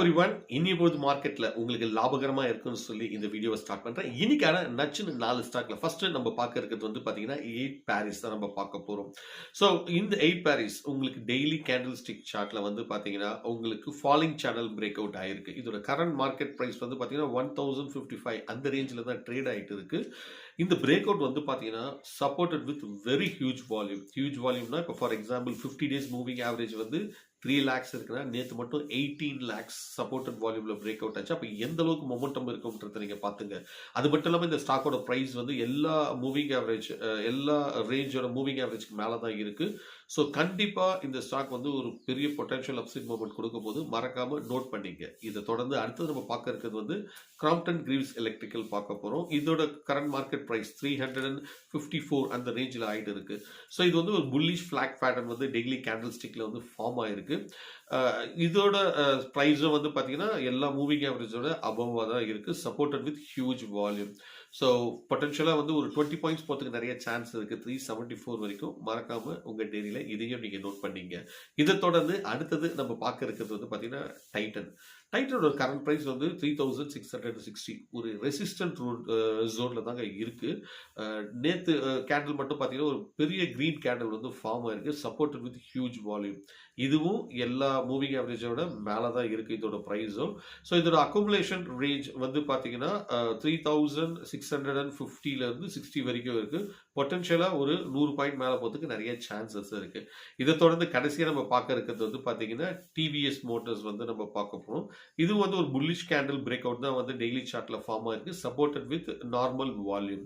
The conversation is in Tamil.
எவ்ரிவன் இனி பொழுது மார்க்கெட்ல உங்களுக்கு லாபகரமா இருக்குன்னு சொல்லி இந்த வீடியோவை ஸ்டார்ட் பண்றேன். இன்னைக்கான நச்சுன்னு 4 ஸ்டாக்ல ஃபர்ஸ்ட் நம்ம பார்க்க இருக்கிறது வந்து பாத்தீங்கன்னா 8 பாரிஸ் தான் நம்ம பார்க்க போறோம். ஸோ இந்த 8 பாரிஸ் உங்களுக்கு டெய்லி கேண்டில் ஸ்டிக் சார்ட்ல வந்து பாத்தீங்கன்னா உங்களுக்கு ஃபாலிங் சேனல் பிரேக் அவுட் ஆயிருக்கு. இதோட கரண்ட் மார்க்கெட் பிரைஸ் வந்து பாத்தீங்கன்னா 1055 அந்த ரேஞ்சில் தான் ட்ரேட் ஆயிட்டு இருக்கு. இந்த பிரேக் அவுட் வந்து பாத்தீங்கன்னா சப்போர்ட்டட் வித் வெரி ஹியூஜ் வால்யூம்னா இப்போ for example 50 days moving average வந்து 3 lakhs இருக்குன்னா நேற்று மட்டும் 18 lakhs சப்போர்ட்டட் வால்யூம்ல பிரேக் அவுட் ஆச்சு. அப்போ எந்த அளவுக்கு மொமெண்டம் இருக்கும்ன்றத நீங்க பாத்துங்க. அது மட்டும் இல்லாமல் இந்த ஸ்டாக்கோட பிரைஸ் வந்து எல்லா மூவிங் ஆவரேஜ் எல்லா ரேஞ்சோட மூவிங் ஆவரேஜ்க்கு மேலே தான் இருக்கு. ஸோ கண்டிப்பா இந்த ஸ்டாக் வந்து ஒரு பெரிய பொட்டன்ஷியல் அப்சைட் மூவ்மெண்ட் கொடுக்கும் போது மறக்காம நோட் பண்ணிங்க. இதை தொடர்ந்து அடுத்தது நம்ம பார்க்க இருக்கிறது வந்து கிராம்ப்டன் கிரீவ்ஸ் எலக்ட்ரிக்கல் பார்க்க போறோம். இதோட கரண்ட் மார்க்கெட் பிரைஸ் 354 அந்த ரேஞ்சில் ஆயிட்டு இருக்கு. ஸோ இது வந்து ஒரு புல்லிஷ் ஃபிளாக் பேட்டர்ன் வந்து டெய்லி கேண்டில் ஸ்டிக்ல வந்து ஃபார்ம் ஆயிருக்கு. இதோட ப்ரைஸும் வந்து பார்த்தீங்கன்னா எல்லா மூவிங் ஆவரேஜோட அபவாக தான் இருக்கு, supported with huge volume. So பொட்டன்ஷியலாக வந்து ஒரு 20 பாயிண்ட்ஸ் போகிறதுக்கு நிறைய சான்ஸ் இருக்கு. 374 வரைக்கும் மறக்காம உங்க டெய்லியில இதையும் நீங்க நோட் பண்ணீங்க. இதை தொடர்ந்து அடுத்தது நம்ம பார்க்க இருக்கிறது வந்து பார்த்தீங்கன்னா டைட்டனோட கரண்ட் பிரைஸ் வந்து 3660 ஒரு ரெசிஸ்டன்ட் ஜோன்ல தாங்க இருக்கு. நேற்று கேண்டில் மட்டும் பார்த்தீங்கன்னா ஒரு பெரிய கிரீன் கேண்டில் வந்து ஃபார்ம் ஆயிருக்கு, சப்போர்ட்டட் வித் ஹியூஜ் வால்யூம். இதுவும் எல்லா மூவிங் ஆவரேஜோட மேலே தான் இருக்கு இதோட ப்ரைஸும். ஸோ இதோட அக்குமுலேஷன் ரேஞ்ச் வந்து பார்த்தீங்கன்னா 3650 இருந்து 60 வரைக்கும் இருக்கு. பொட்டன்ஷியலாக ஒரு 100 பாயிண்ட் மேலே போகிறதுக்கு நிறைய சான்சஸ் இருக்கு. இதை தொடர்ந்து கடைசியாக நம்ம பார்க்க இருக்கிறது வந்து பார்த்தீங்கன்னா டிவிஎஸ் மோட்டார்ஸ் வந்து நம்ம பார்க்க போகிறோம். இது வந்து ஒரு புல்லிஷ் கேண்டில் பிரேக் அவுட் தான் வந்து டெய்லி சார்ட்ல ஃபார்ம் ஆயிருக்கு, சப்போர்ட்டட் வித் நார்மல் வால்யூம்.